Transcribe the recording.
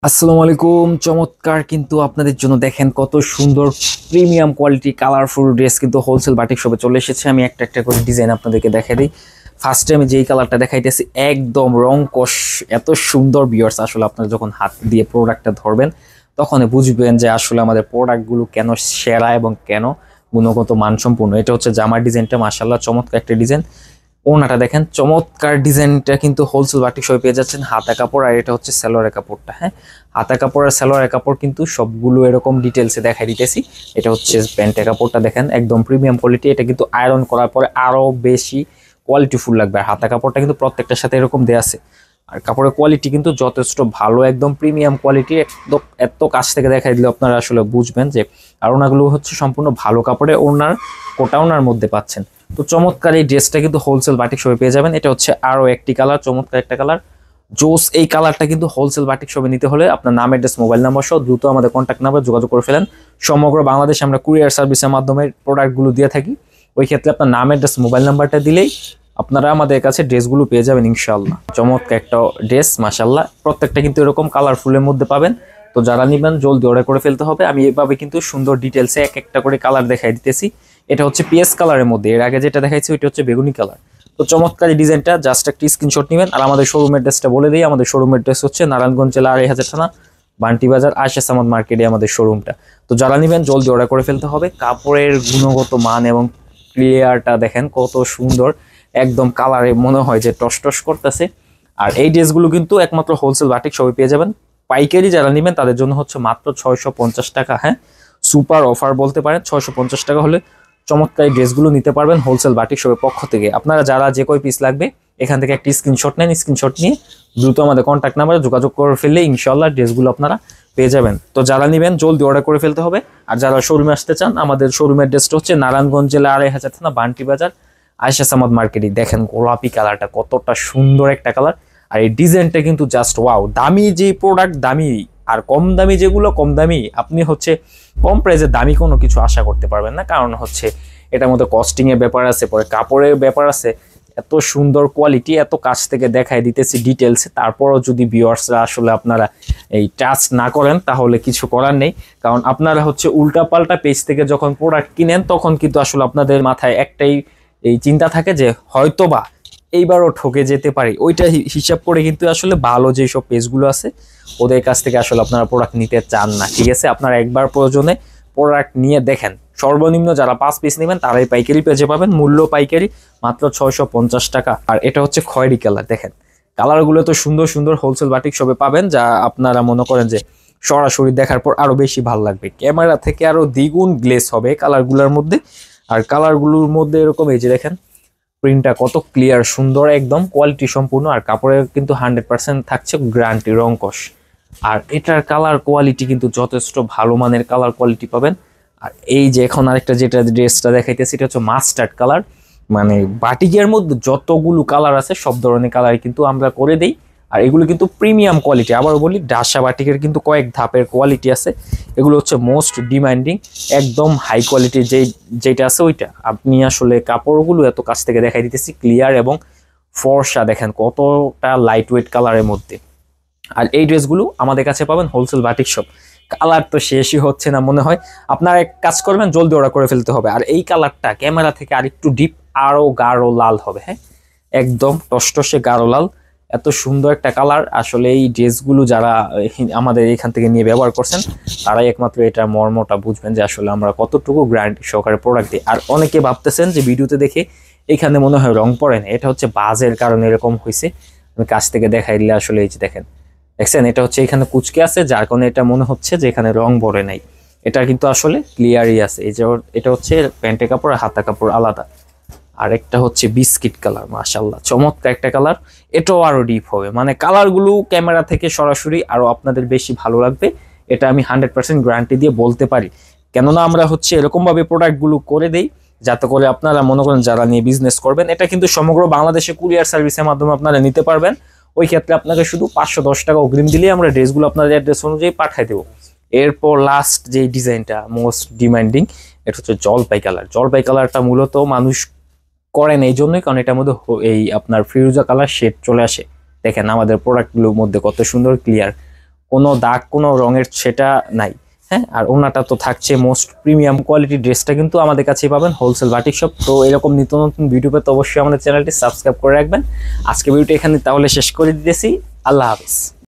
আসসালামু আলাইকুম। চমৎকার কিন্তু আপনাদের জন্য দেখেন কত সুন্দর প্রিমিয়াম কোয়ালিটি কালারফুল ড্রেস কিন্তু হোলসেল বাটিক শপে চলে এসেছে। আমি একটা একটা করে ডিজাইন আপনাদেরকে দেখাই দিই। ফার্স্টে আমি যেই কালারটা দেখাইতেছি একদম রং কষ, এত সুন্দর ভিউয়ার্স। আসলে আপনারা যখন হাত দিয়ে প্রোডাক্টটা ধরবেন তখন বুঝবেন যে আসলে আমাদের প্রোডাক্টগুলো কেন সেরা এবং কেন গুণগত মানসম্পন্ন। এটা হচ্ছে জামার ডিজাইনটা, মাশাআল্লাহ চমৎকার একটা ডিজাইন। ওনাটা দেখেন চমৎকার ডিজাইনটা কিন্তু হোলসেল বাটিক শপে পেয়ে যাচ্ছেন। হাতা কাপড় আর এটা হচ্ছে সালোয়ারের কাপড়টা। হ্যাঁ, হাতা কাপড় আর সালোয়ারের কাপড় কিন্তু সবগুলো এরকম ডিটেলসে দেখাই দিতেছি। এটা হচ্ছে প্যান্টের কাপড়টা দেখেন একদম প্রিমিয়াম কোয়ালিটি। এটা কিন্তু আয়রন করার পরে আরো বেশি কোয়ালিটিফুল লাগবে। আর হাতা কাপড়টা কিন্তু প্রত্যেকটার সাথে এরকম দেয়া আছে। আর কাপড়ের কোয়ালিটি কিন্তু যথেষ্ট ভালো, একদম প্রিমিয়াম কোয়ালিটি। একদম এত কাছ থেকে দেখাই দিলে আপনারা আসলে বুঝবেন যে আর ওনাগুলো হচ্ছে সম্পূর্ণ ভালো কাপড়ে ওনার কোটা ওনার মধ্যে পাচ্ছেন। তো চমৎকার এই ড্রেসটা কিন্তু হোলসেল বাটিক শপে পেয়ে যাবেন। এটা হচ্ছে আরো একটি কালার, চমৎকার একটা কালার জোস। এই কালারটা কিন্তু হোলসেল বাটিক শপে নিতে হলে আপনার নাম, অ্যাড্রেস, মোবাইল নাম্বার সহ দ্রুত আমাদের কন্ট্যাক্ট নাম্বার যোগাযোগ করে ফেলেন। সমগ্র বাংলাদেশে আমরা কুরিয়ার সার্ভিসের মাধ্যমে প্রোডাক্টগুলো দিয়ে থাকি। ওই ক্ষেত্রে আপনার নাম, অ্যাড্রেস, মোবাইল নাম্বারটা দিলেই আপনারা আমাদের কাছে ড্রেসগুলো পেয়ে যাবেন ইনশাআল্লাহ। চমৎকার একটা ড্রেস মাশাআল্লাহ, প্রত্যেকটা কিন্তু এরকম কালারফুলের মধ্যে পাবেন। তো যারা নিবেন জলদি অর্ডার করে ফেলতে হবে। আমি এভাবে কিন্তু সুন্দর ডিটেলসে এক একটা করে কালার দেখাই দিতেছি। এটা হচ্ছে পিএস কালারের মধ্যে, এর আগে যেটা দেখাইছি ওইটা হচ্ছে বেগুনি কালার। তো চমৎকার এই ডিজাইনটা, জাস্ট একটা স্ক্রিনশট নেবেন। আর আমাদের শোরুম অ্যাড্রেসটা বলে দিই। আমাদের শোরুম অ্যাড্রেস হচ্ছে নারায়ণগঞ্জ জেলা ২৫০০ থানা, বান্টি বাজার, আয়েশা সামাদ মার্কেটে আমাদের শোরুমটা। তো যারা নিবেন জলদি অর্ডার করে ফেলতে হবে। কাপড়ের গুণগত মান এবং ক্লিয়ারটা দেখেন কত সুন্দর, একদম কালারে মনে হয় যে টস টস করতেছে। আর এই ড্রেসগুলো কিন্তু একমাত্র হোলসেল বাটিক শপে পেয়ে যাবেন। পাইকারি যারা নেবেন তাদের জন্য হচ্ছে মাত্র ৬৫০ টাকা। হ্যাঁ, সুপার অফার বলতে পারেন। ৬৫০ টাকা হলে চমৎকার এই ড্রেসগুলো নিতে পারবেন হোলসেল বাটিক শপের পক্ষ থেকে। আপনারা যারা যে কয় পিস লাগবে এখান থেকে একটি স্ক্রিনশট নেন। স্ক্রিনশট নিয়ে দ্রুত আমাদের কন্ট্যাক্ট নাম্বারে যোগাযোগ করে ফেললে ইনশাআল্লাহ ড্রেসগুলো আপনারা পেয়ে যাবেন। তো যারা নেবেন জলদি অর্ডার করে ফেলতে হবে। আর যারা শোরুমে আসতে চান, আমাদের শোরুমের অ্যাড্রেসটা হচ্ছে নারায়ণগঞ্জ জেলা ২৫০০ থানা, বান্টি বাজার, আয়েশা সামাদ মার্কেটে। দেখেন গোলাপি কালারটা কতটা সুন্দর একটা কালার। আর এই ডিজাইনটা কিন্তু জাস্ট ওয়াও। দামি যে প্রোডাক্ট দামি, আর কম দামি যেগুলো কম দামি, আপনি হচ্ছে কম প্রাইসে দামি কোনো কিছু আশা করতে পারবেন না। কারণ হচ্ছে এটার মধ্যে কস্টিং এর ব্যাপার আছে, পরে কাপড়ের ব্যাপার আছে। এত সুন্দর কোয়ালিটি, এত কাছ থেকে দেখাই দিতেছি ডিটেলসে। তারপরও যদি ভিউয়ার্সরা আসলে আপনারা এই টাচ না করেন তাহলে কিছু করার নেই। কারণ আপনারা হচ্ছে উল্টাপাল্টা পেজ থেকে যখন প্রোডাক্ট কিনেন তখন কিন্তু আসলে আপনাদের মাথায় একটাই এই চিন্তা থাকে যে হয়তোবা এইবারও ঠকে যেতে পারি। ওইটা হিসাব করে কিন্তু আসলে ভালো যেসব পেজগুলো আছে ওদের কাছ থেকে আসলে আপনারা প্রোডাক্ট নিতে চান না। ঠিক আছে, আপনারা একবার প্রয়োজনে প্রোডাক্ট নিয়ে দেখেন। সর্বনিম্ন যারা 5 পিস নেবেন তারাই পাইকারি পেজে পাবেন। মূল্য পাইকারি মাত্র ৬৫০ টাকা। আর এটা হচ্ছে খয়েরি কালার। দেখেন কালারগুলো তো সুন্দর সুন্দর, হোলসেল বাটিক শপে পাবেন, যা আপনারা মনে করেন যে সরাসরি দেখার পর আরো বেশি ভালো লাগবে। ক্যামেরা থেকে আরো দ্বিগুণ গ্লেস হবে কালারগুলোর মধ্যে। আর কালারগুলোর মধ্যে এরকম এই যে দেখেন প্রিন্টটা কত ক্লিয়ার, সুন্দর, একদম কোয়ালিটি সম্পূর্ণ। আর কাপড়ের কিন্তু 100% থাকছে গ্যারান্টি, রং কস। আর এটার কালার কোয়ালিটি কিন্তু যথেষ্ট ভালো মানের কালার কোয়ালিটি পাবেন। আর এই যে এখন আরেকটা যেটা ড্রেসটা দেখাইতেছি এটা হচ্ছে মাস্টার্ড কালার। মানে বাটিকের মধ্যে যতগুলো কালার আছে সব ধরনের কালার কিন্তু আমরা করে দেই। আর এগুলো কিন্তু প্রিমিয়াম কোয়ালিটি। আবার বলি ডাসা বাটিকের কিন্তু কয়েক ধাপের কোয়ালিটি আছে। এগুলো হচ্ছে মোস্ট ডিমান্ডিং, একদম হাই কোয়ালিটির যেটা আছে ওইটা। আপনি আসলে কাপড়গুলো এত কাছ থেকে দেখাই দিতেছি, ক্লিয়ার এবং ফর্সা। দেখেন কতটা লাইট ওয়েট কালারের মধ্যে। আর এই ড্রেসগুলো আমাদের কাছে পাবেন হোলসেল বাটিক শপ। কালার তো শেষই হচ্ছে না মনে হয়। আপনারা এক কাজ করবেন, জলদি অর্ডার করে ফেলতে হবে। আর এই কালারটা ক্যামেরা থেকে আরেকটু ডিপ, আরো গাঢ় লাল হবে। হ্যাঁ, একদম টসটসে গাঢ় লাল। এত সুন্দর একটা কালার। আসলে এই ড্রেসগুলো যারা আমাদের এখান থেকে নিয়ে ব্যবহার করছেন তারাই একমাত্র এটার মর্মটা বুঝবেন যে আসলে আমরা কতটুকু গ্যারান্টি সহকারে প্রোডাক্ট দিই। আর অনেকে ভাবতেছেন যে ভিডিওতে দেখে এখানে মনে হয় রং পড়ে না, এটা হচ্ছে বাজের কারণে এরকম হয়েছে। আমি কাছ থেকে দেখাই দিলে আসলে এই যে দেখেন, দেখছেন এটা হচ্ছে এখানে কুচকে আছে, যার কারণে এটা মনে হচ্ছে যে এখানে রং পড়ে নাই। এটা কিন্তু আসলে ক্লিয়ারই আছে। এই যে এটা হচ্ছে প্যান্টের কাপড় আর হাতা কাপড় আলাদা। আর একটা হচ্ছে বিস্কিট কালার, মাশাআল্লাহ চমৎকার একটা কালার। এটাও আরো ডিপ হবে। মানে কালারগুলো ক্যামেরা থেকে সরাসরি আরো আপনাদের বেশি ভালো লাগবে, এটা আমি 100% গ্যারান্টি দিয়ে বলতে পারি। কেননা আমরা হচ্ছে এরকম ভাবে প্রোডাক্টগুলো করে দেই যাতে করে আপনারা মনে করেন যারা নিয়ে বিজনেস করবেন। এটা কিন্তু সমগ্র বাংলাদেশে কুরিয়ার সার্ভিসের মাধ্যমে আপনারা নিতে পারবেন। ওই ক্ষেত্রে আপনাকে শুধু 510 টাকা অগ্রিম দিলেই আমরা ড্রেসগুলো আপনাদের অ্যাড্রেস অনুযায়ী পাঠিয়ে দেবো। এরপর লাস্ট যে ডিজাইনটা মোস্ট ডিমান্ডিং, এটা হচ্ছে জলপাই কালার। জলপাই কালারটা মূলত মানুষ করেন এই জন্যই কারণ এটার মধ্যে এই আপনার ফিরোজা কালার শেড চলে আসে। দেখেন আমাদের প্রোডাক্টগুলোর মধ্যে কত সুন্দর ক্লিয়ার কোনো দাগ কোনো রঙের সেটা নাই। হ্যাঁ, আর ওনাটা তো থাকছে মোস্ট প্রিমিয়াম কোয়ালিটি। ড্রেসটা কিন্তু আমাদের কাছেই পাবেন হোলসেল বাটিক শপ। তো এরকম নিত্য নতুন ভিডিও পেতে অবশ্যই আমাদের চ্যানেলটি সাবস্ক্রাইব করে রাখবেন। আজকে ভিডিওটি এখানে তাহলে শেষ করে দিতেছি। আল্লাহ হাফিজ।